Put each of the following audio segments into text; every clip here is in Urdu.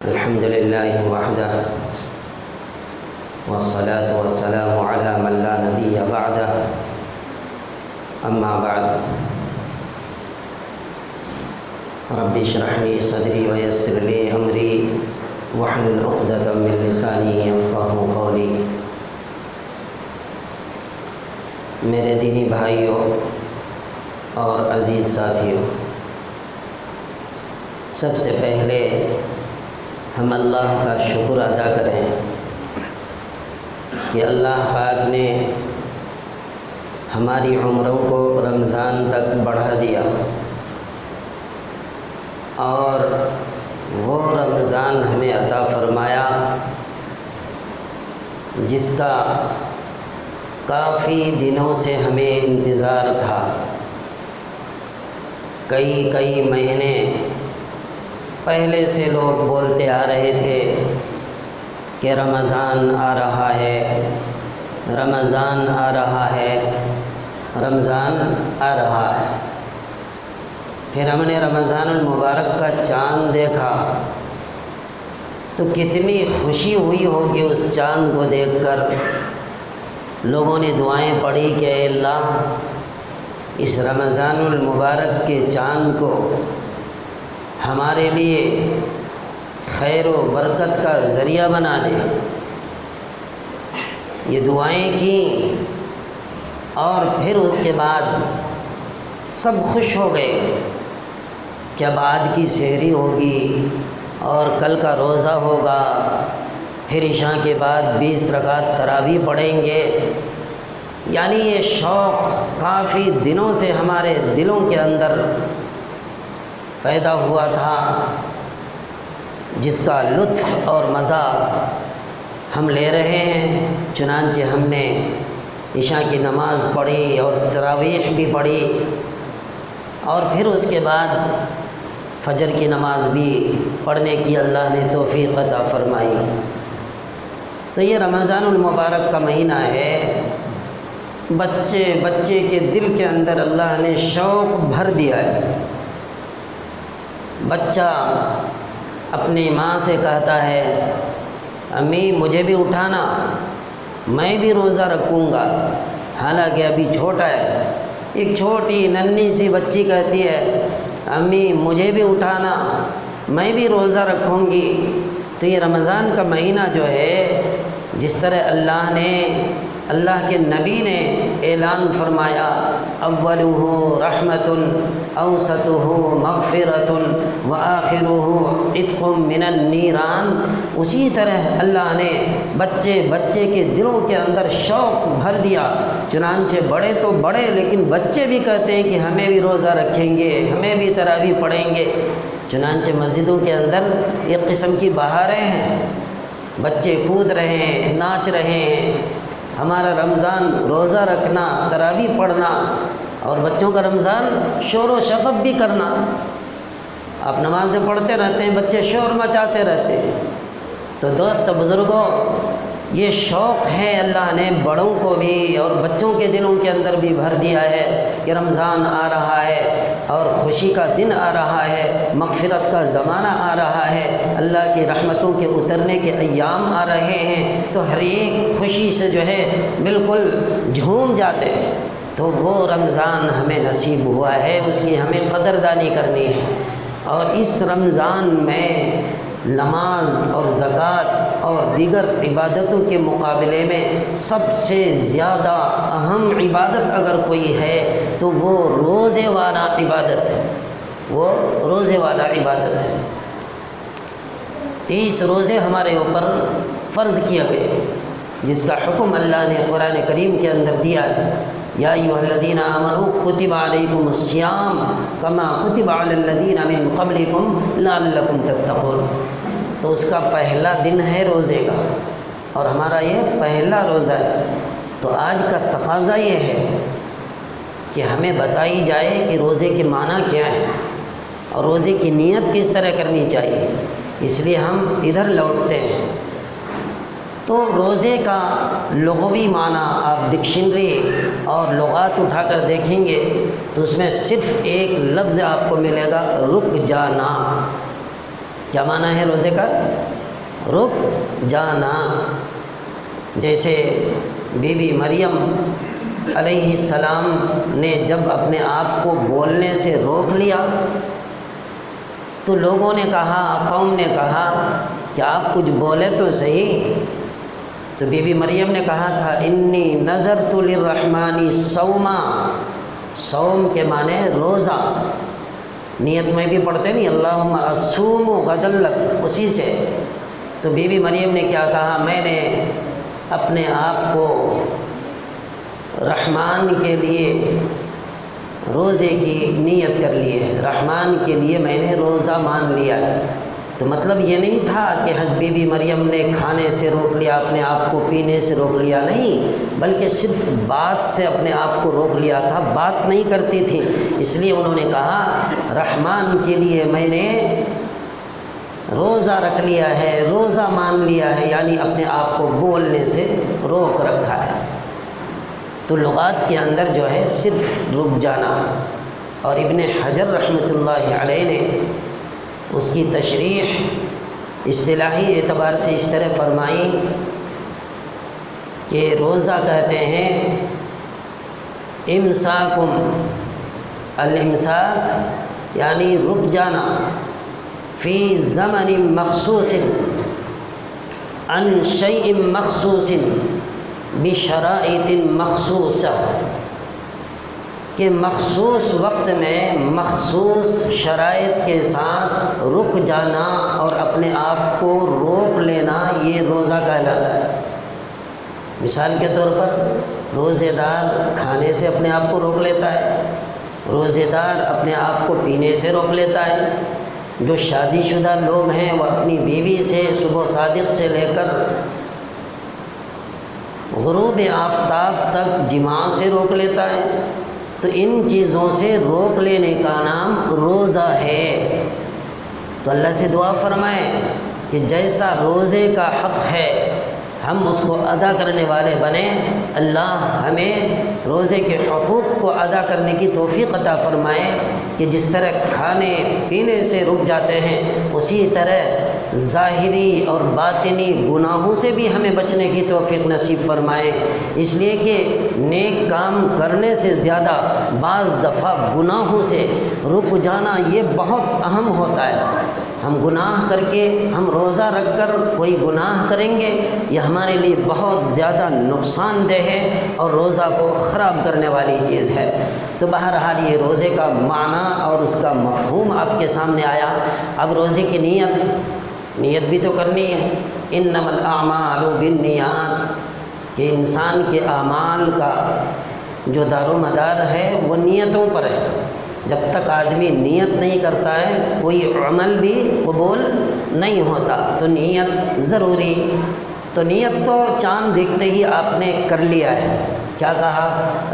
الحمد لله وحده والصلاة والسلام على من لا نبي بعده أما بعد رب اشرح لي صدري ويسر لي أمري واحلل عقدة من لساني يفقهوا قولي۔ میرے دینی بھائیوں اور عزیز ساتھیوں، سب سے پہلے ہم اللہ کا شکر ادا کریں کہ اللہ پاک نے ہماری عمروں کو رمضان تک بڑھا دیا، اور وہ رمضان ہمیں عطا فرمایا جس کا کافی دنوں سے ہمیں انتظار تھا۔ کئی مہینے پہلے سے لوگ بولتے آ رہے تھے کہ رمضان آ رہا ہے، رمضان آ رہا ہے، رمضان آ رہا ہے۔ پھر ہم نے رمضان المبارک کا چاند دیکھا تو کتنی خوشی ہوئی ہوگی اس چاند کو دیکھ کر۔ لوگوں نے دعائیں پڑھی کہ اے اللہ اس رمضان المبارک کے چاند کو ہمارے لیے خیر و برکت کا ذریعہ بنا دے۔ یہ دعائیں کی اور پھر اس کے بعد سب خوش ہو گئے کہ اب آج کی سحری ہوگی اور کل کا روزہ ہوگا، پھر عشاء کے بعد 20 رکعت تراویح پڑھیں گے۔ یعنی یہ شوق کافی دنوں سے ہمارے دلوں کے اندر پیدا ہوا تھا، جس کا لطف اور مزہ ہم لے رہے ہیں۔ چنانچہ ہم نے عشاء کی نماز پڑھی اور تراویح بھی پڑھی، اور پھر اس کے بعد فجر کی نماز بھی پڑھنے کی اللہ نے توفیق عطا فرمائی۔ تو یہ رمضان المبارک کا مہینہ ہے، بچے کے دل کے اندر اللہ نے شوق بھر دیا ہے۔ بچہ اپنی ماں سے کہتا ہے امی مجھے بھی اٹھانا، میں بھی روزہ رکھوں گا، حالانکہ ابھی چھوٹا ہے۔ ایک چھوٹی ننھی سی بچی کہتی ہے امی مجھے بھی اٹھانا، میں بھی روزہ رکھوں گی۔ تو یہ رمضان کا مہینہ جو ہے، جس طرح اللہ کے نبی نے اعلان فرمایا اولہ رحمت اوسطہ مغفرۃ وآخرہ عتق من النیران، اسی طرح اللہ نے بچے کے دلوں کے اندر شوق بھر دیا۔ چنانچہ بڑے تو بڑے، لیکن بچے بھی کہتے ہیں کہ ہمیں بھی روزہ رکھیں گے، ہمیں بھی تراویح پڑھیں گے۔ چنانچہ مسجدوں کے اندر ایک قسم کی بہاریں ہیں، بچے کود رہے ہیں، ناچ رہے ہیں۔ ہمارا رمضان روزہ رکھنا، تراویح پڑھنا، اور بچوں کا رمضان شور و شغب بھی کرنا۔ آپ نمازیں پڑھتے رہتے ہیں، بچے شور مچاتے رہتے ہیں۔ تو دوست بزرگوں، یہ شوق ہے اللہ نے بڑوں کو بھی اور بچوں کے دلوں کے اندر بھی بھر دیا ہے کہ رمضان آ رہا ہے اور خوشی کا دن آ رہا ہے، مغفرت کا زمانہ آ رہا ہے، اللہ کی رحمتوں کے اترنے کے ایام آ رہے ہیں۔ تو ہر ایک خوشی سے جو ہے بالکل جھوم جاتے ہیں۔ تو وہ رمضان ہمیں نصیب ہوا ہے، اس کی ہمیں قدردانی کرنی ہے۔ اور اس رمضان میں نماز اور زکوٰۃ اور دیگر عبادتوں کے مقابلے میں سب سے زیادہ اہم عبادت اگر کوئی ہے تو وہ روزے والا عبادت ہے، وہ روزے والا عبادت ہے۔ 30 روزے ہمارے اوپر فرض کیے گئے، جس کا حکم اللہ نے قرآن کریم کے اندر دیا ہے یا ایھا الذین آمنوا کتب علیکم الصیام کما کتب علی الذین من قبلکم لعلکم تتقون۔ تو اس کا پہلا دن ہے روزے کا، اور ہمارا یہ پہلا روزہ ہے۔ تو آج کا تقاضا یہ ہے کہ ہمیں بتائی جائے کہ روزے کے معنی کیا ہے اور روزے کی نیت کس طرح کرنی چاہیے۔ اس لیے ہم ادھر لوٹتے ہیں۔ تو روزے کا لغوی معنی آپ ڈکشنری اور لغات اٹھا کر دیکھیں گے تو اس میں صرف ایک لفظ آپ کو ملے گا، رک جانا۔ کیا معنی ہے روزے کا؟ رک جانا۔ جیسے بی بی مریم علیہ السلام نے جب اپنے آپ کو بولنے سے روک لیا تو لوگوں نے کہا، قوم نے کہا کہ آپ کچھ بولے تو صحیح۔ تو بی بی مریم نے کہا تھا انی نذرت للرحمن صوما، صوم کے معنی روزہ، نیت میں بھی پڑھتے نہیں اللہم اصوم غدا لک، اسی سے۔ تو بی بی مریم نے کیا کہا، میں نے اپنے آپ کو رحمان کے لیے روزے کی نیت کر لی ہے، رحمان کے لیے میں نے روزہ مان لیا ہے۔ تو مطلب یہ نہیں تھا کہ حضرت بی بی مریم نے کھانے سے روک لیا، اپنے آپ کو پینے سے روک لیا، نہیں، بلکہ صرف بات سے اپنے آپ کو روک لیا تھا، بات نہیں کرتی تھی، اس لیے انہوں نے کہا رحمان کے لیے میں نے روزہ رکھ لیا ہے، روزہ مان لیا ہے، یعنی اپنے آپ کو بولنے سے روک رکھا ہے۔ تو لغات کے اندر جو ہے صرف رک جانا، اور ابن حجر رحمۃ اللہ علیہ نے اس کی تشریح اصطلاحی اعتبار سے اس طرح فرمائی کہ روزہ کہتے ہیں امساکم، الامساک یعنی رک جانا، فی زمن مخصوص عن شیء مخصوص بشرائط مخصوصہ، کہ مخصوص وقت میں مخصوص شرائط کے ساتھ رک جانا اور اپنے آپ کو روک لینا، یہ روزہ کہلاتا ہے۔ مثال کے طور پر روزے دار کھانے سے اپنے آپ کو روک لیتا ہے، روزے دار اپنے آپ کو پینے سے روک لیتا ہے، جو شادی شدہ لوگ ہیں وہ اپنی بیوی سے صبح صادق سے لے کر غروب آفتاب تک جماع سے روک لیتا ہے۔ تو ان چیزوں سے روک لینے کا نام روزہ ہے۔ تو اللہ سے دعا فرمائیں کہ جیسا روزے کا حق ہے ہم اس کو ادا کرنے والے بنیں، اللہ ہمیں روزے کے حقوق کو ادا کرنے کی توفیق عطا فرمائے کہ جس طرح کھانے پینے سے رک جاتے ہیں اسی طرح ظاہری اور باطنی گناہوں سے بھی ہمیں بچنے کی توفیق نصیب فرمائے، اس لیے کہ نیک کام کرنے سے زیادہ بعض دفعہ گناہوں سے رک جانا یہ بہت اہم ہوتا ہے۔ ہم گناہ کر کے ہم روزہ رکھ کر کوئی گناہ کریں گے یہ ہمارے لیے بہت زیادہ نقصان دہ ہے اور روزہ کو خراب کرنے والی چیز ہے۔ تو بہرحال یہ روزے کا معنی اور اس کا مفہوم آپ کے سامنے آیا۔ اب روزے کی نیت بھی تو کرنی ہے، انما الاعمال بالنیات، کہ انسان کے اعمال کا جو دار و مدار ہے وہ نیتوں پر ہے۔ جب تک آدمی نیت نہیں کرتا ہے کوئی عمل بھی قبول نہیں ہوتا، تو نیت ضروری۔ تو نیت تو چاند دیکھتے ہی آپ نے کر لیا ہے، کیا کہا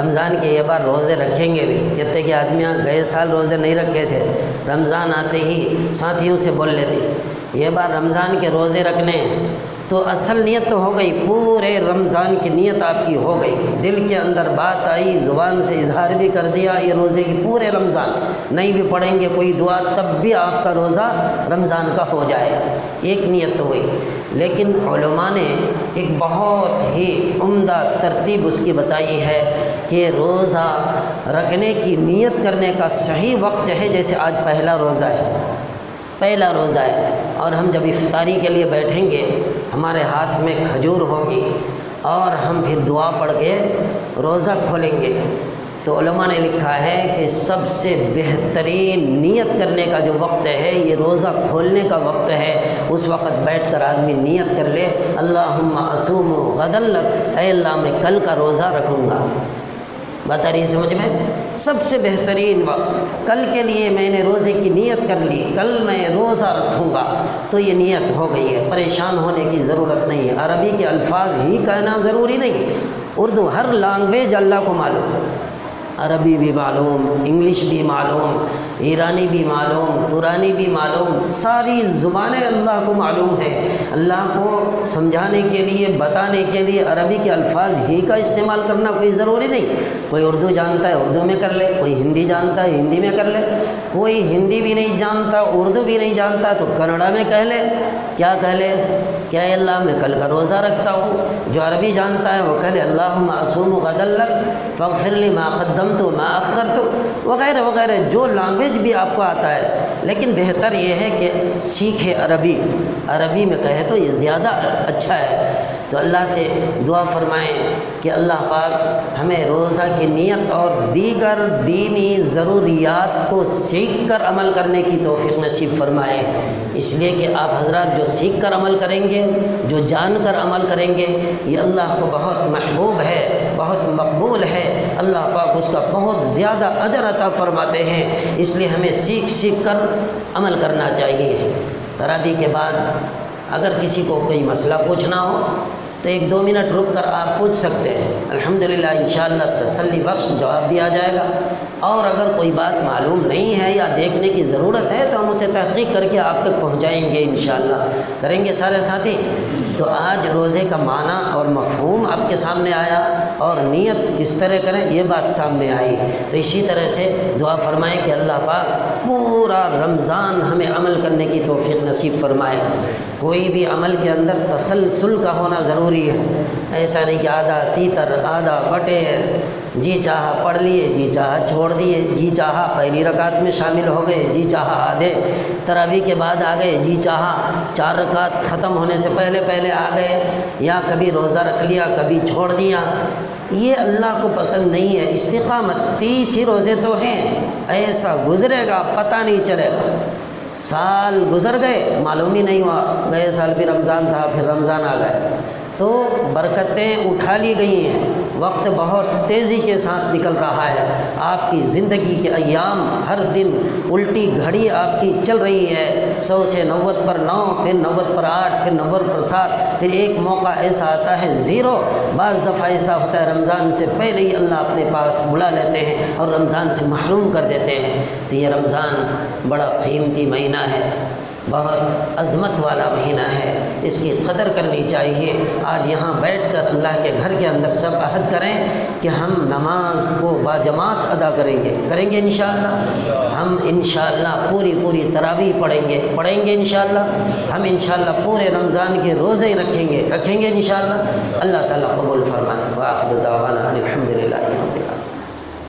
رمضان کے یہ بار روزے رکھیں گے بھی، کہتے کہ آدمیاں گئے سال روزے نہیں رکھے تھے، رمضان آتے ہی ساتھیوں سے بول لیتے یہ بار رمضان کے روزے رکھنے ہیں، تو اصل نیت تو ہو گئی، پورے رمضان کی نیت آپ کی ہو گئی، دل کے اندر بات آئی، زبان سے اظہار بھی کر دیا یہ روزے کی، پورے رمضان نہیں بھی پڑھیں گے کوئی دعا تب بھی آپ کا روزہ رمضان کا ہو جائے، ایک نیت تو ہوئی۔ لیکن علماء نے ایک بہت ہی عمدہ ترتیب اس کی بتائی ہے کہ روزہ رکھنے کی نیت کرنے کا صحیح وقت ہے جیسے آج پہلا روزہ ہے اور ہم جب افطاری کے لیے بیٹھیں گے ہمارے ہاتھ میں کھجور ہوگی اور ہم پھر دعا پڑھ کے روزہ کھولیں گے، تو علماء نے لکھا ہے کہ سب سے بہترین نیت کرنے کا جو وقت ہے یہ روزہ کھولنے کا وقت ہے۔ اس وقت بیٹھ کر آدمی نیت کر لے اللہم اصوم غدا لک، اے اللہ میں کل کا روزہ رکھوں گا۔ بات آ رہی سمجھ میں؟ سب سے بہترین وقت، کل کے لیے میں نے روزے کی نیت کر لی، کل میں روزہ رکھوں گا، تو یہ نیت ہو گئی ہے، پریشان ہونے کی ضرورت نہیں ہے۔ عربی کے الفاظ ہی کہنا ضروری نہیں، اردو ہر لینگویج اللہ کو معلوم، عربی بھی معلوم، انگلش بھی معلوم، ایرانی بھی معلوم، ترانی بھی معلوم، ساری زبانیں اللہ کو معلوم ہے۔ اللہ کو سمجھانے کے لیے، بتانے کے لیے عربی کے الفاظ ہی کا استعمال کرنا کوئی ضروری نہیں۔ کوئی اردو جانتا ہے اردو میں کر لے، کوئی ہندی جانتا ہے ہندی میں کر لے، کوئی ہندی بھی نہیں جانتا اردو بھی نہیں جانتا تو کنڑا میں کہہ لے۔ کیا کہہ لے؟ کیا اللہ میں کل کا روزہ رکھتا ہوں۔ جو عربی جانتا ہے وہ کہہ لے اللہم اصوم غدا لک فاغفر لی ما قدمت ما اخرت، وغیرہ وغیرہ، جو لینگویج بھی آپ کو آتا ہے۔ لیکن بہتر یہ ہے کہ سیکھے عربی، عربی میں کہے تو یہ زیادہ اچھا ہے۔ تو اللہ سے دعا فرمائیں کہ اللہ پاک ہمیں روزہ کی نیت اور دیگر دینی ضروریات کو سیکھ کر عمل کرنے کی توفیق نصیب فرمائے، اس لیے کہ آپ حضرات جو سیکھ کر عمل کریں گے، جو جان کر عمل کریں گے، یہ اللہ کو بہت محبوب ہے، بہت مقبول ہے، اللہ پاک اس کا بہت زیادہ اجر عطا فرماتے ہیں۔ اس لیے ہمیں سیکھ کر عمل کرنا چاہیے۔ تراویح کے بعد اگر کسی کو کوئی مسئلہ پوچھنا ہو تو 1-2 منٹ رک کر آپ پوچھ سکتے ہیں، الحمدللہ انشاءاللہ تسلی بخش جواب دیا جائے گا۔ اور اگر کوئی بات معلوم نہیں ہے یا دیکھنے کی ضرورت ہے تو ہم اسے تحقیق کر کے آپ تک پہنچائیں گے انشاءاللہ۔ کریں گے سارے ساتھی؟ تو آج روزے کا معنی اور مفہوم آپ کے سامنے آیا اور نیت کس طرح کریں یہ بات سامنے آئی۔ تو اسی طرح سے دعا فرمائیں کہ اللہ پاک پورا رمضان ہمیں عمل کرنے کی توفیق نصیب فرمائے۔ کوئی بھی عمل کے اندر تسلسل کا ہونا ضروری ہے، ایسا نہیں کہ آدھا تیتر آدھا بٹیر، جی چاہا پڑھ لیے، جی چاہا چھوڑ دیے، جی چاہا پہلی رکعت میں شامل ہو گئے، جی چاہا آدھے تراویح کے بعد آ گئے، جی چاہا 4 رکعت ختم ہونے سے پہلے آ گئے، یا کبھی روزہ رکھ لیا کبھی چھوڑ دیا۔ یہ اللہ کو پسند نہیں ہے۔ استقامت 30 ہی روزے تو ہیں، ایسا گزرے گا پتہ نہیں چلے گا، سال گزر گئے معلوم ہی نہیں ہوا، گئے سال بھی رمضان تھا پھر رمضان آ گئے۔ تو برکتیں اٹھا لی گئی ہیں، وقت بہت تیزی کے ساتھ نکل رہا ہے، آپ کی زندگی کے ایام ہر دن الٹی گھڑی آپ کی چل رہی ہے، 100 سے 90 پر 9، پھر 90 پر 8، پھر 90 پر 7، پھر ایک موقع ایسا آتا ہے 0۔ بعض دفعہ ایسا ہوتا ہے رمضان سے پہلے ہی اللہ اپنے پاس بلا لیتے ہیں اور رمضان سے محروم کر دیتے ہیں۔ تو یہ رمضان بڑا قیمتی مہینہ ہے، بہت عظمت والا مہینہ ہے، اس کی قدر کرنی چاہیے۔ آج یہاں بیٹھ کر اللہ کے گھر کے اندر سب عہد کریں کہ ہم نماز کو باجماعت ادا کریں گے انشاءاللہ۔ ہم انشاءاللہ پوری تراویح پڑھیں گے انشاءاللہ۔ ہم انشاءاللہ پورے رمضان کے روزے رکھیں گے انشاءاللہ۔ اللہ تعالیٰ قبول فرمائے۔ وآخر دعوانا الحمدللہ۔